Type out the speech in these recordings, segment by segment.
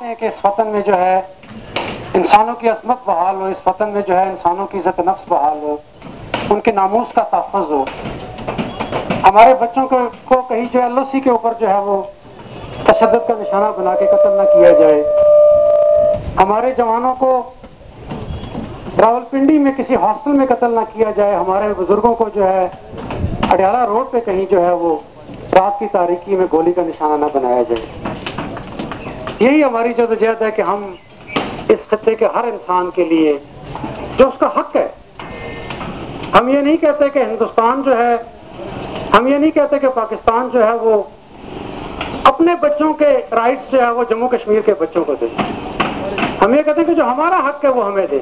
چاہتے ہیں کہ اس وطن میں جو ہے انسانوں کی عصمت بحال ہو، اس وطن میں جو ہے انسانوں کی عزت نفس بحال ہو، ان کے ناموس کا تحفظ ہو، ہمارے بچوں کو کہیں جو ہے ایل او سی کے اوپر جو ہے وہ تشدد کا نشانہ بنا کے قتل نہ کیا جائے، ہمارے جوانوں کو راولپنڈی میں کسی ہاسٹل میں قتل نہ کیا جائے، ہمارے بزرگوں کو جو ہے اڈیالہ روڈ پہ کہیں جو ہے وہ رات کی تاریکی میں گولی کا نشانہ نہ بنایا جائے۔ یہی ہماری جدوجہد ہے کہ ہم اس خطے کے ہر انسان کے لیے جو اس کا حق ہے، ہم یہ نہیں کہتے کہ ہندوستان جو ہے، ہم یہ نہیں کہتے کہ پاکستان جو ہے وہ اپنے بچوں کے رائٹس جو ہے وہ جموں کشمیر کے بچوں کو دے، ہم یہ کہتے ہیں کہ جو ہمارا حق ہے وہ ہمیں دے۔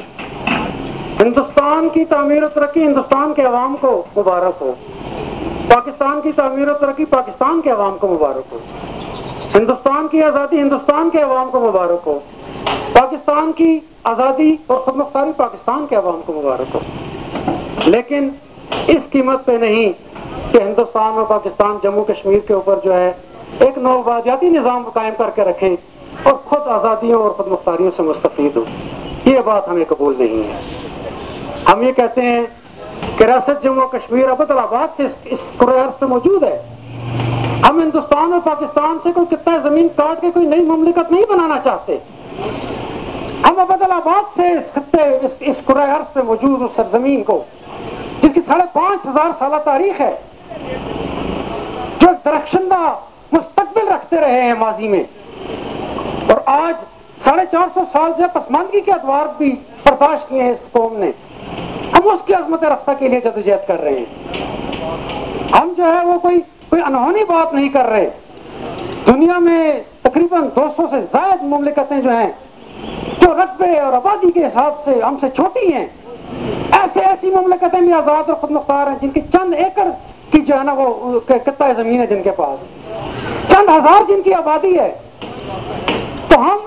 ہندوستان کی تعمیر و ترقی ہندوستان کے عوام کو مبارک ہو، پاکستان کی تعمیر و ترقی پاکستان کے عوام کو مبارک ہو، ہندوستان کی آزادی ہندوستان کے عوام کو مبارک ہو، پاکستان کی آزادی اور خود مختاری پاکستان کے عوام کو مبارک ہو، لیکن اس قیمت پہ نہیں کہ ہندوستان اور پاکستان جموں کشمیر کے اوپر جو ہے ایک نوآبادیاتی نظام قائم کر کے رکھیں اور خود آزادیوں اور خود مختاریوں سے مستفید ہو۔ یہ بات ہمیں قبول نہیں ہے۔ ہم یہ کہتے ہیں کہ ریاست جموں کشمیر ابد الآباد سے اس کرۂ ارض پہ موجود ہے، ہم ہندوستان اور پاکستان سے کوئی خطہ زمین کاٹ کے کوئی نئی مملکت نہیں بنانا چاہتے، ہم ابد الآباد سے اس خطے اس کرۂ ارض پہ موجود اس سرزمین کو جس کی 5,500 سالہ تاریخ ہے، جو ایک درخشندہ مستقبل رکھتے رہے ہیں ماضی میں، اور آج 450 سال سے پسماندگی کے ادوار بھی برداشت کیے ہیں اس قوم نے، ہم اس کی عظمت رفتہ کے لیے جدوجہد کر رہے ہیں۔ ہم جو ہے وہ کوئی انہونی بات نہیں کر رہے۔ دنیا میں تقریباً 200 سے زائد مملکتیں جو ہیں جو رقبے اور آبادی کے حساب سے ہم سے چھوٹی ہیں، ایسی مملکتیں بھی آزاد اور خود مختار ہیں جن کی چند ایکڑ کی جو ہے نا وہ خطہ زمین ہے، جن کے پاس چند ہزار جن کی آبادی ہے، تو ہم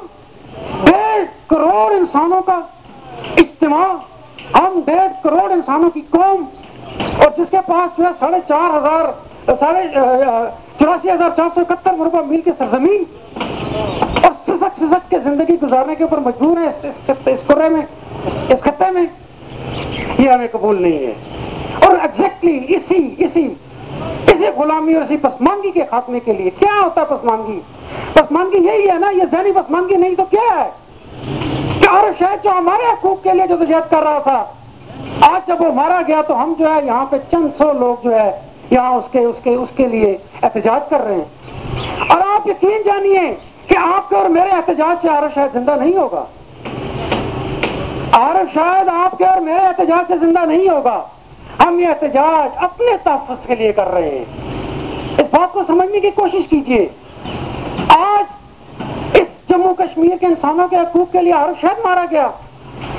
1.5 کروڑ انسانوں کا اجتماع، ہم 1.5 کروڑ انسانوں کی قوم، اور جس کے پاس جو ہے 84,471 مربع میل کی سرزمین، اور سسک کے زندگی گزارنے کے اوپر مجبور ہیں اس کرے میں، اس خطے میں، یہ ہمیں قبول نہیں ہے۔ اور ایگزیکٹلی اسی غلامی اور اسی پسماندگی کے خاتمے کے لیے کیا ہوتا ہے پسماندگی؟ پسماندگی یہی ہے نا، یہ ذہنی پسماندگی نہیں تو کیا ہے کہ ہر شہر جو ہمارے حقوق کے لیے جدوجہد کر رہا تھا، آج جب وہ مارا گیا تو ہم جو ہے یہاں پہ چند سو لوگ جو ہے یہاں اس کے لیے احتجاج کر رہے ہیں، اور آپ یقین جانیے کہ آپ کے اور میرے احتجاج سے عارف شاید زندہ نہیں ہوگا، عارف شاید آپ کے اور میرے احتجاج سے زندہ نہیں ہوگا۔ ہم یہ احتجاج اپنے تحفظ کے لیے کر رہے ہیں، اس بات کو سمجھنے کی کوشش کیجئے۔ آج اس جموں کشمیر کے انسانوں کے حقوق کے لیے عارف شاید مارا گیا،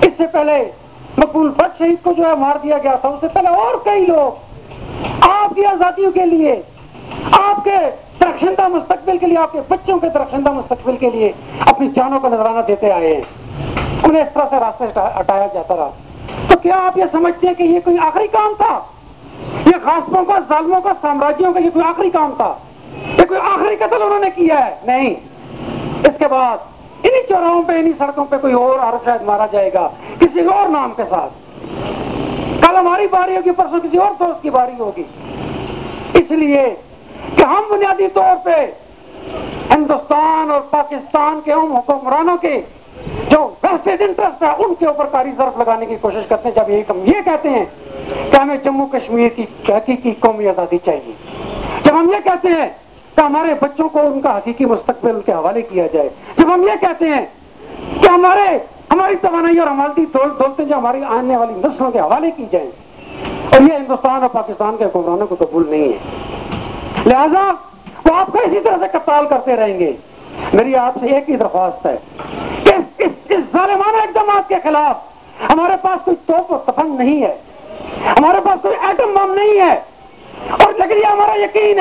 اس سے پہلے مقبول بٹ شہید کو جو ہے مار دیا گیا تھا، اس سے پہلے اور کئی لوگ آپ کی آزادیوں کے لیے، آپ کے درخشندہ مستقبل کے لیے، آپ کے بچوں کے درخشندہ مستقبل کے لیے اپنی جانوں کا نذرانہ دیتے آئے ہیں، انہیں اس طرح سے راستے ہٹایا جاتا رہا۔ تو کیا آپ یہ سمجھتے ہیں کہ یہ کوئی آخری کام تھا؟ یہ غاصبوں کا، ظالموں کا، سامراجیوں کا یہ کوئی آخری کام تھا؟ یہ کوئی آخری قتل انہوں نے کیا ہے؟ نہیں، اس کے بعد انہی چوراہوں پہ، انہی سڑکوں پہ کوئی اور عارف شاید مارا جائے گا کسی اور نام کے ساتھ، کل ہماری باری ہوگی، پرسوں کسی اور دوست کی باری ہوگی، اس لیے کہ ہم بنیادی طور پہ ہندوستان اور پاکستان کے ان حکمرانوں کے جو ویسٹڈ انٹرسٹ ہے ان کے اوپر کاری ظرف لگانے کی کوشش کرتے ہیں، جب ہم یہ کہتے ہیں کہ ہمیں جموں کشمیر کی حقیقی قومی آزادی چاہیے، جب ہم یہ کہتے ہیں کہ ہمارے بچوں کو ان کا حقیقی مستقبل کے حوالے کیا جائے، جب ہم یہ کہتے ہیں کہ ہماری توانائی اور ہماری دولتیں جو ہماری آنے والی نسلوں کے حوالے کی جائیں، اور یہ ہندوستان اور پاکستان کے حکمرانوں کو قبول نہیں ہے، لہذا وہ آپ کو اسی طرح سے قتال کرتے رہیں گے۔ میری آپ سے ایک ہی درخواست ہے کہ اس ظالمانہ اقدامات کے خلاف ہمارے پاس کوئی توپ و تفنگ نہیں ہے، ہمارے پاس کوئی ایٹم بم نہیں ہے، اور لیکن یہ ہمارا یقین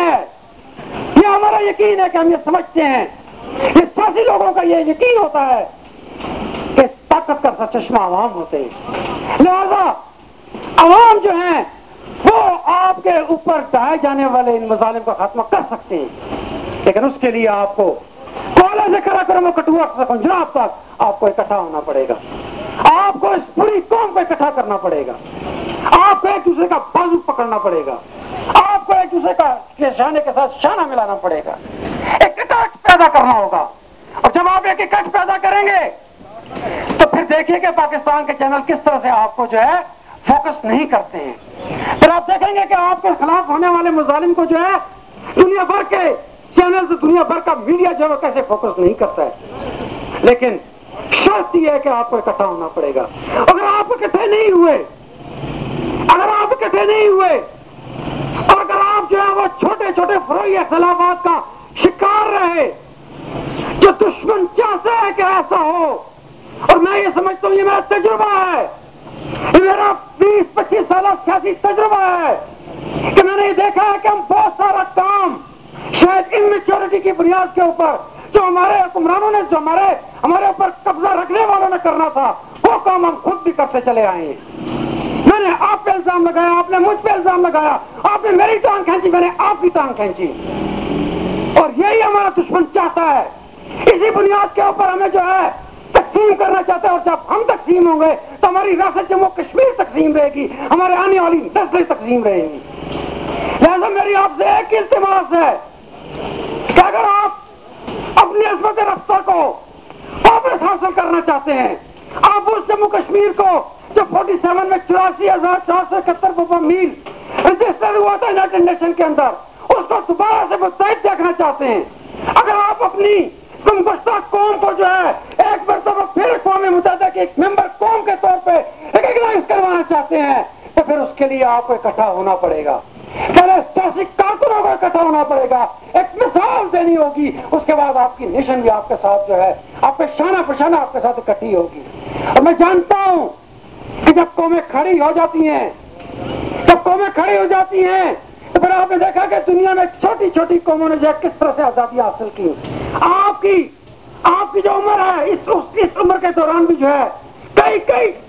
ہے کہ ہم یہ سمجھتے ہیں، یہ سیاسی لوگوں کا یہ یقین ہوتا ہے کہ اس طاقت کا سرچشمہ عوام ہوتے ہیں، لہذا عوام جو ہیں وہ آپ کے اوپر ڈھائے جانے والے ان مظالم کا خاتمہ کر سکتے ہیں، لیکن اس کے لیے آپ کو کالر سے کھڑا کرو وہ کٹوا سے پنجاب تک آپ کو اکٹھا ہونا پڑے گا. آپ کو اس پوری قوم کو اکٹھا کرنا پڑے گا. آپ کو ایک دوسرے کا بازو پکڑنا پڑے گا. آپ کو ایک دوسرے کا شانے کے ساتھ شانہ ملانا پڑے گا. ایک اکٹھ پیدا کرنا ہوگا. اور جب آپ ایک اکٹھ پیدا کریں گے تو پھر دیکھیے کہ پاکستان کے چینل کس طرح سے آپ کو جو ہے فوکس نہیں کرتے ہیں. پھر آپ دیکھیں گے کہ آپ کے خلاف ہونے والے مظالم کو جو ہے دنیا بھر کے چینل سے دنیا بھر کا میڈیا جو ہے کیسے فوکس نہیں کرتا ہے. لیکن شرط یہ ہے کہ آپ کو اکٹھا ہونا پڑے گا. اگر آپ اکٹھے نہیں ہوئے اور اگر آپ جو ہے وہ چھوٹے چھوٹے فروئی اختلافات کا شکار رہے جو دشمن چاہتا ہے کہ ایسا ہو، اور میں یہ سمجھتا ہوں یہ میرا تجربہ ہے، یہ میرا 20-25 سالہ سیاسی تجربہ ہے کہ میں نے یہ دیکھا ہے کہ ہم بہت سارا کام شاید انمیچورٹی کی بنیاد کے اوپر جو ہمارے حکمرانوں نے جو ہمارے اوپر قبضہ رکھنے والوں نے کرنا تھا وہ کام ہم خود بھی کرتے چلے آئے ہیں. میں نے آپ پہ الزام لگایا، آپ نے مجھ پہ الزام لگایا، آپ نے میری ٹانگ کھینچی، میں نے آپ کی ٹانگ کھینچی. اور یہی ہمارا دشمن چاہتا ہے. اسی بنیاد کے اوپر ہمیں جو ہے تقسیم کرنا چاہتا ہے. اور جب ہم تقسیم ہوں گے تو ہماری ریاست جموں کشمیر تقسیم رہے گی، ہمارے آنے والی نسلیں تقسیم رہیں گی. لہذا میری آپ سے ایک ہی التماس ہے کہ اگر آپ اپنی عظمت رفتہ کو واپس حاصل کرنا چاہتے ہیں، آپ اس جموں کشمیر کو جو 47 میں 84,471 میل رجسٹر ہوا تھا یونائیٹڈ نیشن کے اندر، اس کو دوبارہ سے مستعد دیکھنا چاہتے ہیں، اگر آپ اپنی گمگشتہ قوم کو جو ہے ایک مرتبہ پھر اقوام متحدہ کے ایک ممبر قوم کے طور پہ ریکگنائز کروانا چاہتے ہیں تو پھر اس کے لیے آپ کو اکٹھا ہونا پڑے گا. پہلے سیاسی کارکنوں کو اکٹھا ہونا پڑے گا، ایک مثال دینی ہوگی، اس کے بعد آپ کی نیشن بھی آپ کے ساتھ جو ہے آپ پہ شانہ پشانہ آپ کے ساتھ اکٹھی ہوگی. اور میں جانتا ہوں کہ جب قومیں کھڑی ہو جاتی ہیں تو پھر آپ نے دیکھا کہ دنیا میں چھوٹی چھوٹی قوموں نے جو ہے کس طرح سے آزادی حاصل کی. آپ کی جو عمر ہے اس عمر کے دوران بھی جو ہے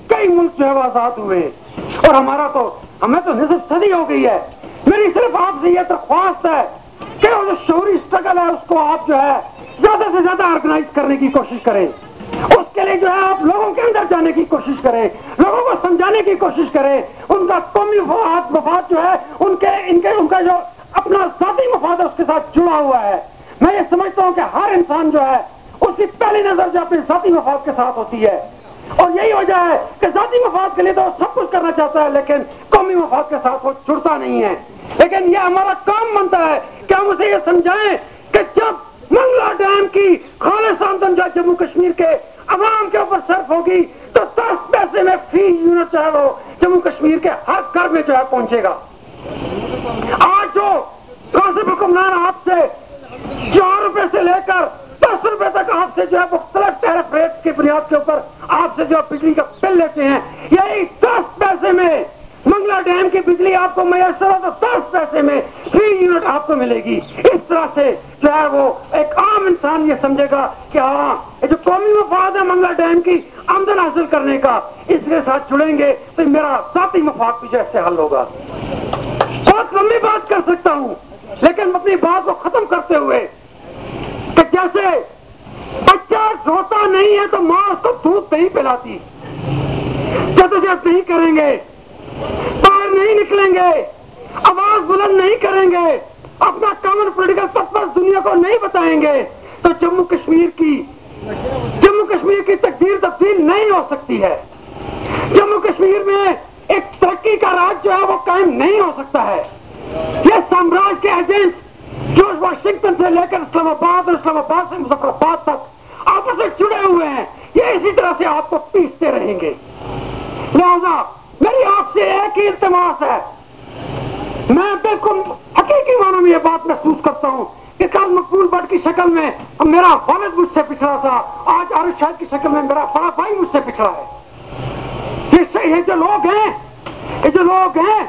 کئی ملک جو ہے وہ آزاد ہوئے، اور ہمیں تو نصف صدی ہو گئی ہے. میری صرف آپ سے یہ درخواست ہے کہ وہ جو شعوری اسٹرگل ہے اس کو آپ جو ہے زیادہ سے زیادہ آرگنائز کرنے کی کوشش کریں. اس کے لیے جو ہے آپ لوگوں کے اندر جانے کی کوشش کریں، لوگوں کو سمجھانے کی کوشش کریں. ان کا قومی مفاد جو ہے ان کا جو اپنا ذاتی مفاد ہے اس کے ساتھ جڑا ہوا ہے. میں یہ سمجھتا ہوں کہ ہر انسان جو ہے اس کی پہلی نظر جو اپنے ذاتی مفاد کے ساتھ ہوتی ہے، اور یہی وجہ ہے کہ ذاتی مفاد کے لیے تو سب کچھ کرنا چاہتا ہے لیکن قومی مفاد کے ساتھ وہ جڑتا نہیں ہے. لیکن یہ ہمارا کام بنتا ہے کہ ہم اسے یہ سمجھائیں کہ جب منگلا ڈیم کی خالص آمدن جو جموں کشمیر کے عوام کے اوپر صرف ہوگی تو 10 پیسے میں فی یونٹ جو ہے وہ جموں کشمیر کے ہر گھر میں جو ہے پہنچے گا. آج جو غاصب حکمران آپ سے 4 روپے سے لے کر 10 روپے تک آپ سے جو ہے مختلف ٹیرف ریٹس کی بنیاد کے اوپر آپ سے جو بجلی کا بل لیتے ہیں، یہی 10 پیسے میں منگلا ڈیم کی بجلی آپ کو میسر ہو تو 10 پیسے میں فی یونٹ آپ کو ملے گی. اس طرح سے جو ہے وہ ایک عام انسان یہ سمجھے گا کہ ہاں یہ جو قومی مفاد ہے منگلا ڈیم کی آمدن حاصل کرنے کا، اس کے ساتھ جڑیں گے تو میرا ذاتی مفاد بھی جیسے حل ہوگا. بہت لمبی بات کر سکتا ہوں لیکن اپنی بات کو ختم کرتے ہوئے کہ جیسے بچہ روتا نہیں ہے تو ماں اس کو دودھ نہیں پلاتی، جدوجہد نہیں کریں گے، باہر نہیں نکلیں گے، آواز بلند نہیں کریں گے، اپنا کامن پولیٹیکل پرپس دنیا کو نہیں بتائیں گے تو جموں کشمیر کی تقدیر تبدیل نہیں ہو سکتی ہے. جموں کشمیر میں ایک ترقی کا راج جو ہے وہ قائم نہیں ہو سکتا ہے. یہ سامراج کے ایجنٹس جو واشنگٹن سے لے کر اسلام آباد اور اسلام آباد سے مظفر آباد تک آپس میں جڑے ہوئے ہیں، یہ اسی طرح سے آپ کو پیستے رہیں گے. لہذا میری آپ سے ایک ہی التماس ہے، میں بالکل حقیقی معنوں میں یہ بات محسوس کرتا ہوں کہ کل مقبول بٹ کی شکل میں میرا والد مجھ سے پچھڑا تھا، آج عارف شاہد کی شکل میں میرا بڑا بھائی مجھ سے پچھڑا ہے. یہ جو لوگ ہیں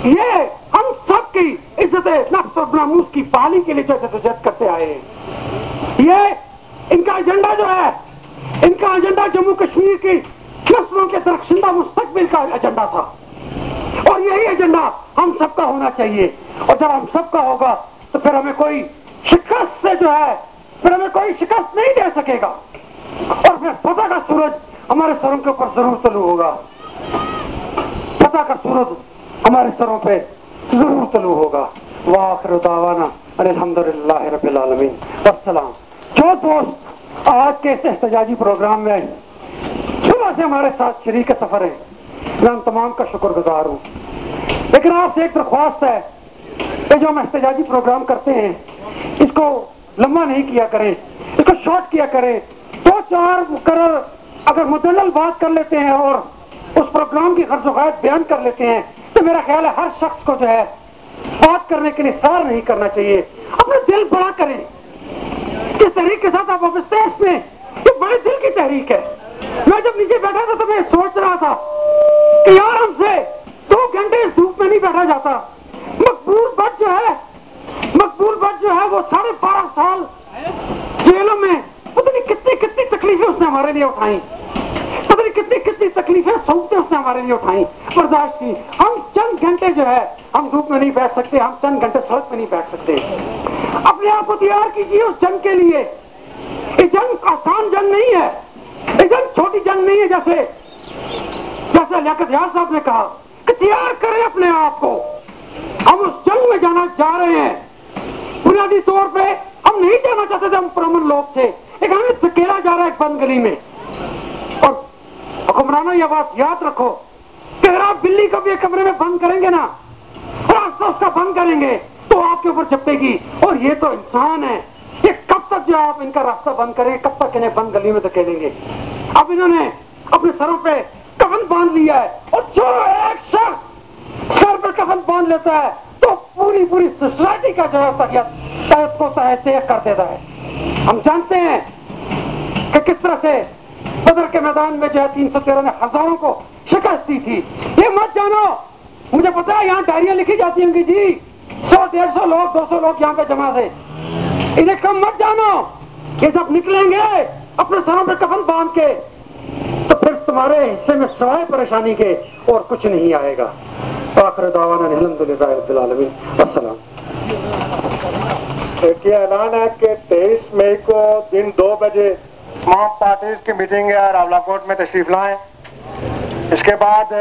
یہ ہم سب کی عزت نفس اور ناموس کی بحالی کے لیے جو جدوجہد کرتے آئے ہیں. یہ ان کا ایجنڈا جموں کشمیر کی نسلوں کے درخشندہ مستقبل کا ایجنڈا تھا، اور یہی ایجنڈا ہم سب کا ہونا چاہیے. اور جب ہم سب کا ہوگا تو پھر ہمیں کوئی شکست سے جو ہے پھر ہمیں کوئی شکست نہیں دے سکے گا، اور پھر فتح کا سورج ہمارے سروں کے اوپر ضرور طلوع ہوگا، فتح کا سورج ہمارے سروں پہ ضرور طلوع ہوگا۔ وآخر دعوانا الحمدللہ رب العالمین والسلام۔ جو دوست آج کے اس احتجاجی پروگرام میں صبح سے ہمارے ساتھ شریک سفر ہیں، میں ان تمام کا شکر گزار ہوں، لیکن آپ سے ایک درخواست ہے کہ جو ہم احتجاجی پروگرام کرتے ہیں اس کو لمبا نہیں کیا کریں، اس کو شارٹ کیا کریں، 2-4 مقرر اگر مدلل بات کر لیتے ہیں اور اس پروگرام کی غرض و غایت بیان کر لیتے ہیں تو میرا خیال ہے ہر شخص کو جو ہے بات کرنے کے لیے سار نہیں کرنا چاہیے، اپنا دل بڑا کریں۔ جس تحریک کے ساتھ آپ وابستہ ہیں اس میں یہ بڑے دل کی تحریک ہے۔ میں جب نیچے بیٹھا تھا تو میں سوچ رہا تھا کہ یار ہم سے 2 گھنٹے اس دھوپ میں نہیں بیٹھا جاتا۔ مقبول بٹ جو ہے وہ 12.5 سال جیلوں میں پتہ نہیں کتنی تکلیفیں اس نے ہمارے لیے اٹھائیں، پتہ نہیں کتنی تکلیفیں سہولتیں اس نے ہمارے لیے اٹھائیں، برداشت کی۔ ہم چند گھنٹے جو ہے ہم دھوپ میں نہیں بیٹھ سکتے، ہم چند گھنٹے سڑک میں نہیں بیٹھ سکتے۔ اپنے آپ کو تیار کیجیے اس جنگ کے لیے۔ یہ جنگ آسان جنگ نہیں ہے، یہ جنگ چھوٹی جنگ نہیں ہے، جیسے لیاقت یار صاحب نے کہا کہ تیار کریں اپنے آپ کو۔ ہم اس جنگ میں جانا جا رہے ہیں، بنیادی طور پہ ہم نہیں جانا چاہتے تھے، ہم پرامن لوگ تھے، لیکن ہمیں دھکیلا جا رہا ہے ایک بند گلی میں۔ اور حکمرانوں یہ بات یاد رکھو کہ اگر آپ بلی کو بھی ایک کمرے میں بند کریں گے نا، راستہ اس کا بند کریں گے تو آپ کے اوپر چپے گی، اور یہ تو انسان ہے، یہ کب تک جو آپ ان کا راستہ بند کریں گے، کب تک انہیں بند گلی میں دھکیلیں گے؟ اب انہوں نے اپنے سروں پہ کفن باندھ لیا ہے، اور جو ایک شخص سر پہ کفن باندھ لیتا ہے تو پوری سوسائٹی کا جو ہے تحت کو تحت کر دیتا ہے۔ ہم جانتے ہیں کہ کس طرح سے بدر کے میدان میں جو ہے 313 نے ہزاروں کو شکست دی تھی۔ یہ مت جانو، مجھے پتا ہے یہاں ڈائریاں لکھی جاتی ہوں گی جی 100-150 لوگ 200 لوگ یہاں پہ جمع تھے، انہیں کم مت جانو، یہ سب نکلیں گے اپنے سروں پہ کفن باندھ کے تو پھر تمہارے حصے میں سوائے پریشانی کے اور کچھ نہیں آئے گا۔ آخر دعوانا الحمدللہ رب العالمین والسلام۔ ایک یہ اعلان ہے کہ 23 مئی کو دن 2 بجے تمام پارٹیز کی میٹنگ ہے، راولا کوٹ میں تشریف لائیں۔ اس کے بعد